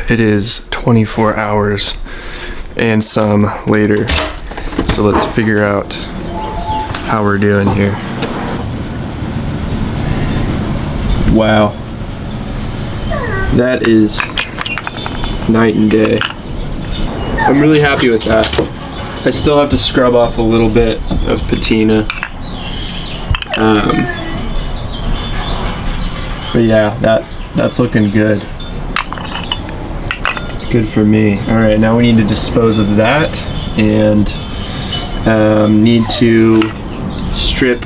It is 24 hours and some later. So let's figure out how we're doing here. Wow. That is night and day. I'm really happy with that. I still have to scrub off a little bit of patina. But yeah, that's looking good. Good for me. All right, now we need to dispose of that and need to strip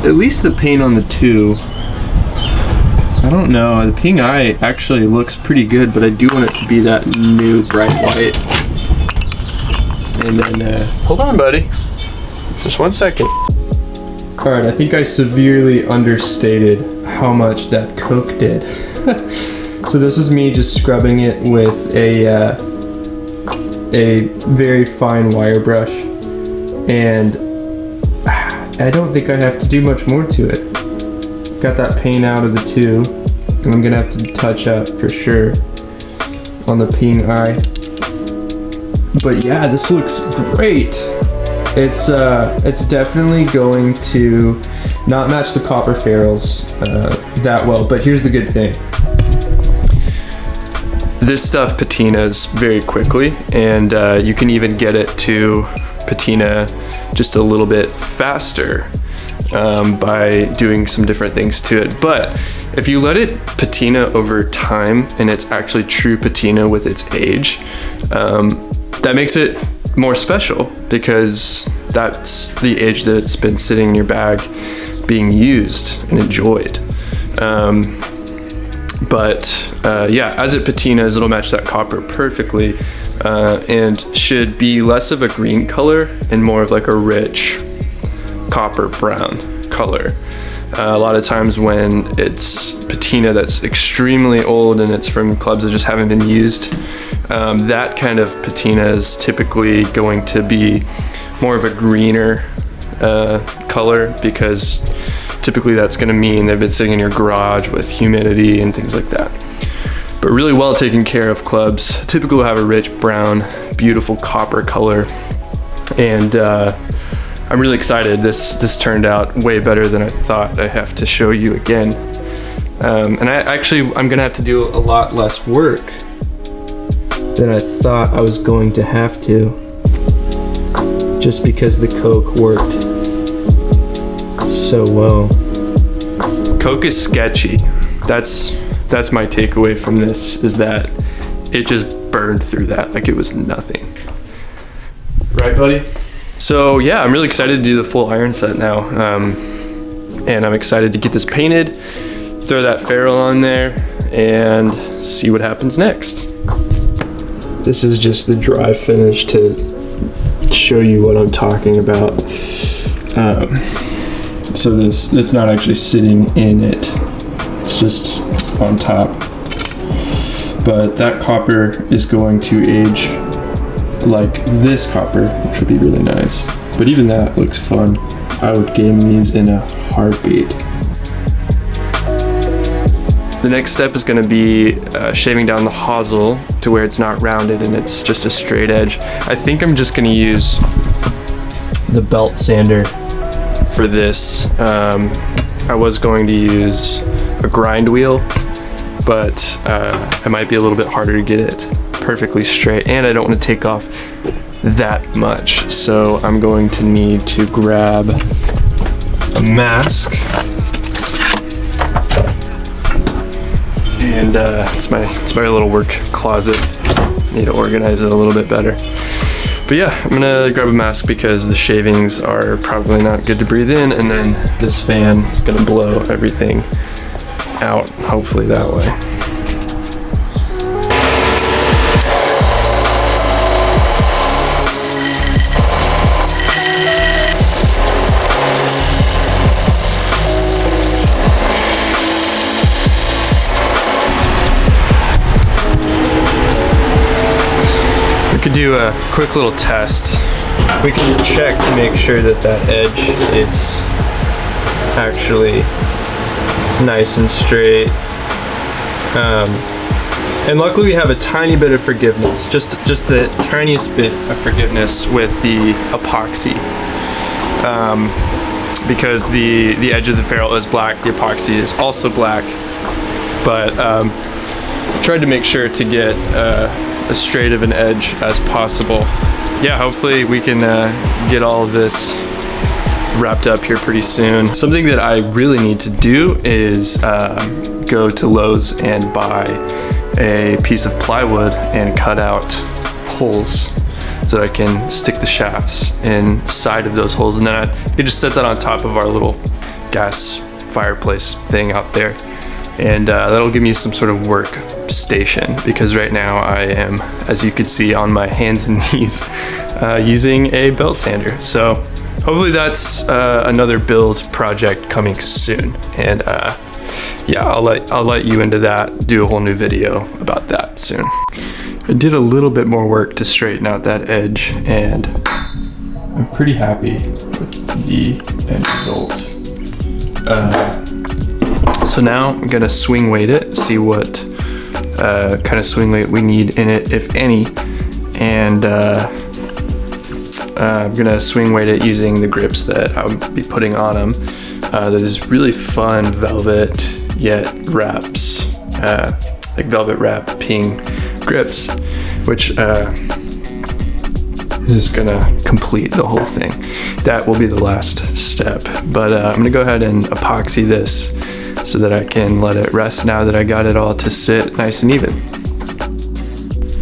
at least the paint on the two. I don't know, the pink eye actually looks pretty good, but I do want it to be that new bright white. And then, hold on buddy, just 1 second. All right, I think I severely understated how much that Coke did. So this was me just scrubbing it with a very fine wire brush, and I don't think I have to do much more to it. Got that paint out of the two, and I'm gonna have to touch up for sure on the pink eye. But yeah, this looks great. It's definitely going to not match the copper ferrules that well, but here's the good thing. This stuff patinas very quickly, and you can even get it to patina just a little bit faster by doing some different things to it. But if you let it patina over time, and it's actually true patina with its age, that makes it more special because that's the age that it's been sitting in your bag being used and enjoyed. Yeah, as it patinas, it'll match that copper perfectly and should be less of a green color and more of like a rich copper brown color. A lot of times when it's patina that's extremely old and it's from clubs that just haven't been used, that kind of patina is typically going to be more of a greener color, because typically that's going to mean they've been sitting in your garage with humidity and things like that. But really well taken care of clubs typically will have a rich brown, beautiful copper color, and I'm really excited. This turned out way better than I thought. I have to show you again, and I'm gonna have to do a lot less work than I thought I was going to have to, just because the Coke worked so well. Coke is sketchy. That's my takeaway from this, is that it just burned through that like it was nothing. Right, buddy? So yeah, I'm really excited to do the full iron set now. And I'm excited to get this painted, throw that ferrule on there, and see what happens next. This is just the dry finish to show you what I'm talking about. So it's not actually sitting in it, it's just on top. But that copper is going to age like this copper, which would be really nice. But even that looks fun. I would game these in a heartbeat. The next step is going to be shaving down the hosel to where it's not rounded and it's just a straight edge. I think I'm just going to use the belt sander for this. I was going to use a grind wheel, but it might be a little bit harder to get it perfectly straight, and I don't want to take off that much, so I'm going to need to grab a mask, and it's my little work closet. Need to organize it a little bit better. But yeah, I'm gonna grab a mask because the shavings are probably not good to breathe in, and then this fan is gonna blow everything out, hopefully that way. We could do a quick little test. We can check to make sure that that edge is actually nice and straight. And luckily we have a tiny bit of forgiveness, just the tiniest bit of forgiveness with the epoxy. Because the edge of the ferrule is black, the epoxy is also black. But tried to make sure to get as straight of an edge as possible. Yeah, hopefully we can get all of this wrapped up here pretty soon. Something that I really need to do is go to Lowe's and buy a piece of plywood and cut out holes so that I can stick the shafts inside of those holes, and then I can just set that on top of our little gas fireplace thing out there, and that'll give me some sort of workstation, because right now I am, as you can see, on my hands and knees using a belt sander. So hopefully that's another build project coming soon, and yeah, I'll let you into that, do a whole new video about that soon. I did a little bit more work to straighten out that edge, and I'm pretty happy with the end result. So now I'm gonna swing weight it, see what kind of swing weight we need in it, if any, and I'm gonna swing weight it using the grips that I'll be putting on them. There's really fun velvet yet wraps, like velvet wrapping grips, which is gonna complete the whole thing. That will be the last step, but I'm gonna go ahead and epoxy this so that I can let it rest now that I got it all to sit nice and even.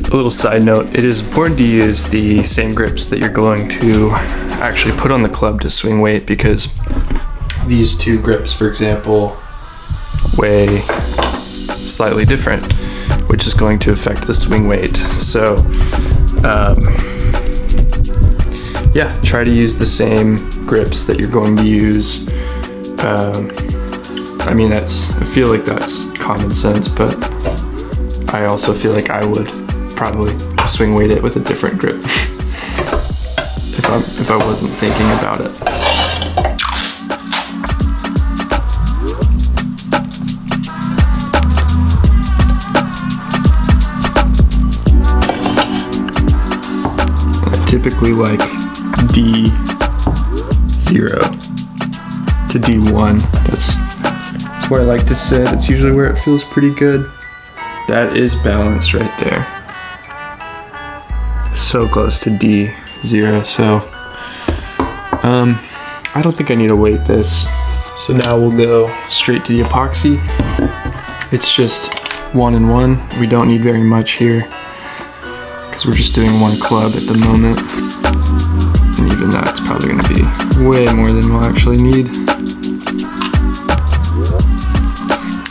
A little side note, it is important to use the same grips that you're going to actually put on the club to swing weight, because these two grips, for example, weigh slightly different, which is going to affect the swing weight. So yeah, try to use the same grips that you're going to use. I mean, I feel like that's common sense, but I also feel like I would probably swing weight it with a different grip if I wasn't thinking about it. Typically like D0 to D1. That's where I like to sit. It's usually where it feels pretty good. That is balanced right there. So close to D0, so I don't think I need to weight this. So now we'll go straight to the epoxy. It's just 1 and 1. We don't need very much here, because we're just doing one club at the moment. And even that's probably gonna be way more than we'll actually need.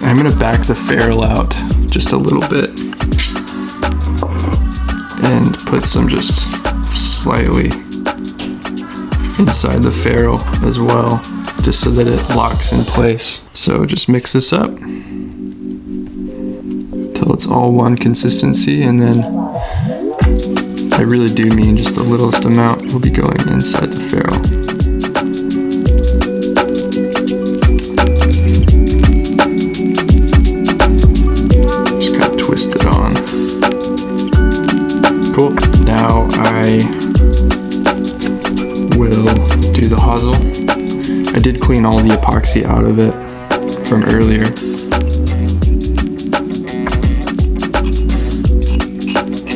I'm gonna back the ferrule out just a little bit and put some just slightly inside the ferrule as well, just so that it locks in place. So just mix this up until it's all one consistency, and then I really do mean just the littlest amount will be going inside the ferrule. Just gotta twist it on. Cool. Now I will do the hosel. I did clean all the epoxy out of it from earlier.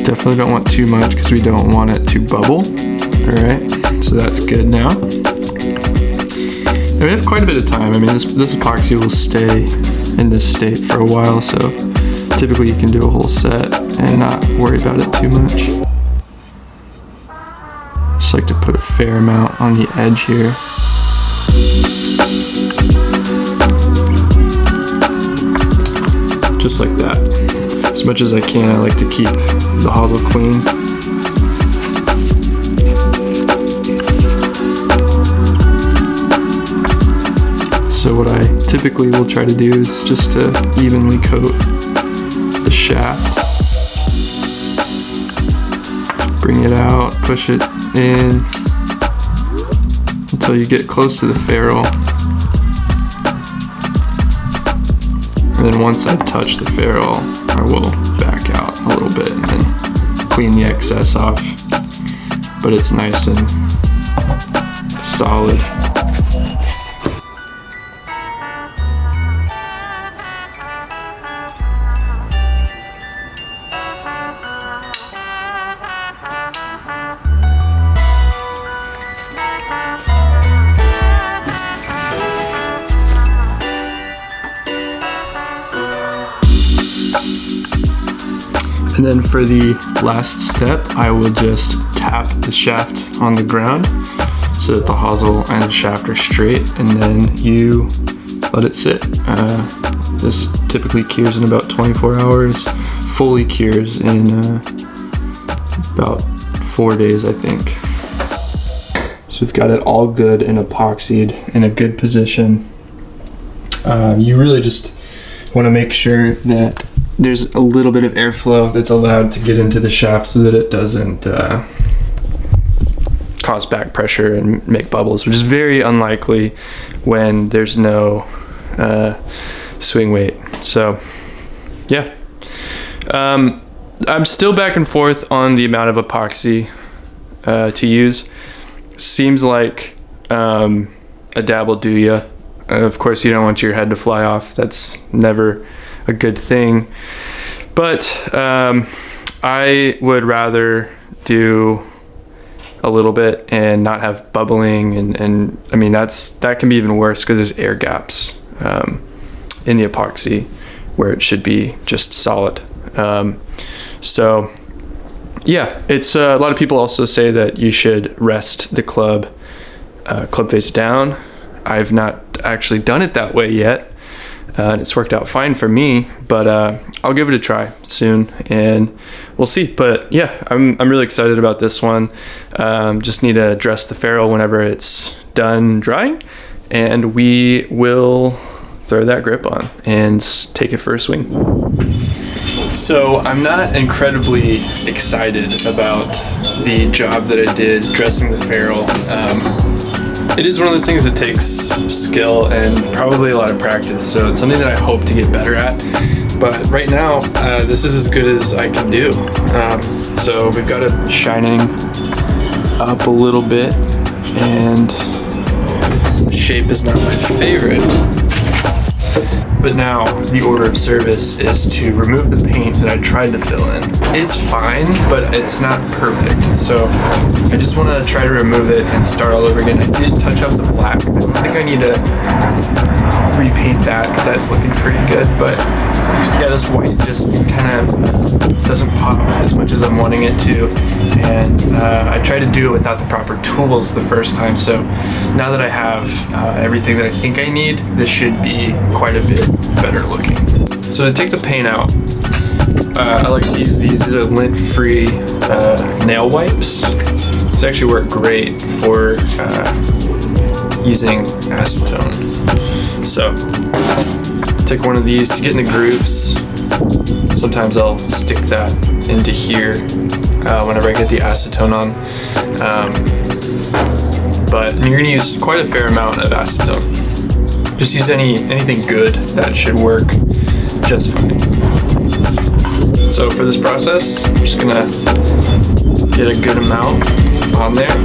Definitely don't want too much because we don't want it to bubble. Alright, so that's good now. And we have quite a bit of time. I mean, this epoxy will stay in this state for a while, so typically you can do a whole set and not worry about it too much. Just like to put a fair amount on the edge here. Just like that. As much as I can, I like to keep the hosel clean. So what I typically will try to do is just to evenly coat the shaft. Bring it out, push it in until you get close to the ferrule. And then once I touch the ferrule, I will back out. a little bit and then clean the excess off. But it's nice and solid. And then for the last step, I will just tap the shaft on the ground so that the hosel and the shaft are straight, and then you let it sit. This typically cures in about 24 hours, fully cures in about 4 days, I think. So we've got it all good and epoxied in a good position. You really just want to make sure that there's a little bit of airflow that's allowed to get into the shaft so that it doesn't cause back pressure and make bubbles, which is very unlikely when there's no swing weight. So yeah, I'm still back and forth on the amount of epoxy to use. Seems like a dab will do ya. Of course, you don't want your head to fly off. That's never a good thing. But I would rather do a little bit and not have bubbling, and I mean that can be even worse because there's air gaps in the epoxy where it should be just solid. So yeah, it's a lot of people also say that you should rest the club face down. I've not actually done it that way yet, and it's worked out fine for me, but I'll give it a try soon and we'll see. But yeah, I'm really excited about this one. Just need to dress the ferrule whenever it's done drying, and we will throw that grip on and take it for a swing. So I'm not incredibly excited about the job that I did dressing the ferrule. It is one of those things that takes skill and probably a lot of practice, so it's something that I hope to get better at. But right now, this is as good as I can do. So we've got it shining up a little bit, and the shape is not my favorite. But now the order of service is to remove the paint that I tried to fill in. It's fine, but it's not perfect. So I just want to try to remove it and start all over again. I did touch up the black. I don't think I need to repaint that because that's looking pretty good. But yeah, this white just kind of doesn't pop as much as I'm wanting it to. And I tried to do it without the proper tools the first time. So now that I have everything that I think I need, this should be quite a bit better looking. So to take the paint out, I like to use these. These are lint-free nail wipes. These actually work great for using acetone. So take one of these to get in the grooves. Sometimes I'll stick that into here whenever I get the acetone on. But you're gonna use quite a fair amount of acetone. Just use anything good, that should work just fine. So for this process, I'm just gonna get a good amount on there.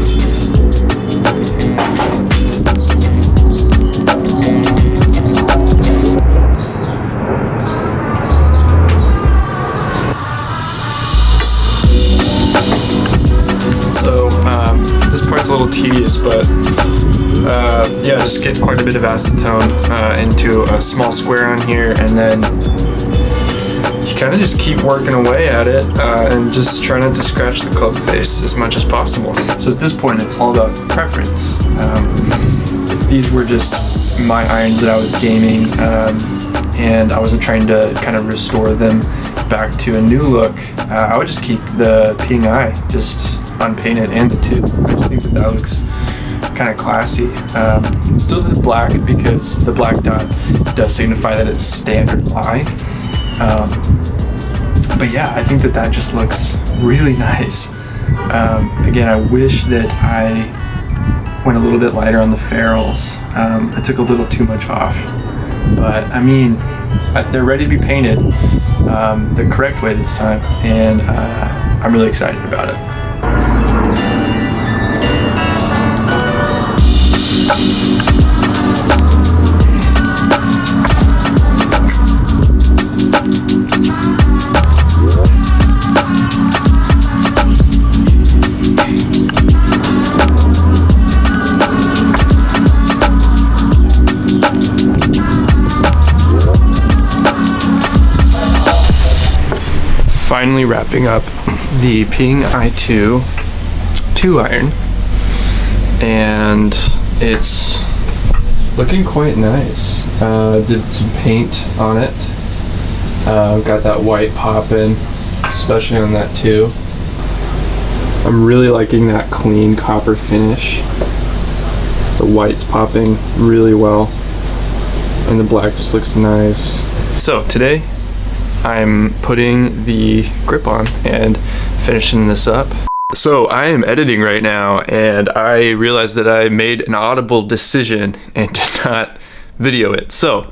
So this part's a little tedious, but yeah, just get quite a bit of acetone into a small square on here, and then you kind of just keep working away at it and just try not to scratch the club face as much as possible. So at this point, it's all about preference. If these were just my irons that I was gaming and I wasn't trying to kind of restore them back to a new look, I would just keep the Ping Eye just unpainted and the tube. I just think that looks kind of classy. Still the black because the black dot does signify that it's standard lie. But yeah, I think that just looks really nice. Again, I wish that I went a little bit lighter on the ferrules. I took a little too much off. but I mean, they're ready to be painted the correct way this time, and I'm really excited about it. Finally wrapping up the Ping i2 2-iron, and it's looking quite nice. Did some paint on it. Got that white popping, especially on that too. I'm really liking that clean copper finish. The white's popping really well, and the black just looks nice. So today I'm putting the grip on and finishing this up. So I am editing right now, and I realized that I made an audible decision and did not video it. So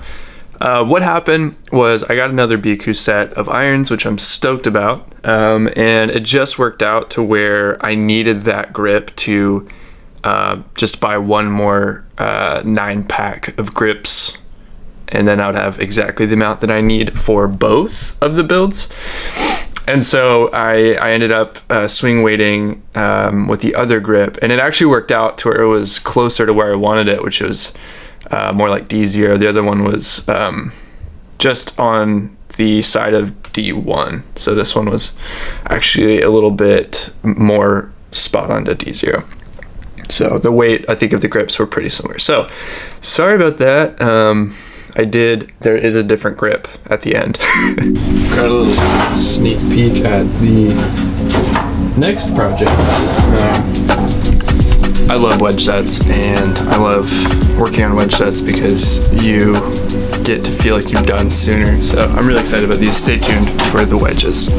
what happened was I got another Biku set of irons, which I'm stoked about, and it just worked out to where I needed that grip to just buy one more 9-pack of grips, and then I would have exactly the amount that I need for both of the builds. And so I ended up swing weighting with the other grip, and it actually worked out to where it was closer to where I wanted it, which was more like D0. The other one was just on the side of D1. So this one was actually a little bit more spot on to D0. So the weight, I think, of the grips were pretty similar. So sorry about that. There is a different grip at the end. Got a little sneak peek at the next project. I love wedge sets, and I love working on wedge sets because you get to feel like you're done sooner. So I'm really excited about these. Stay tuned for the wedges.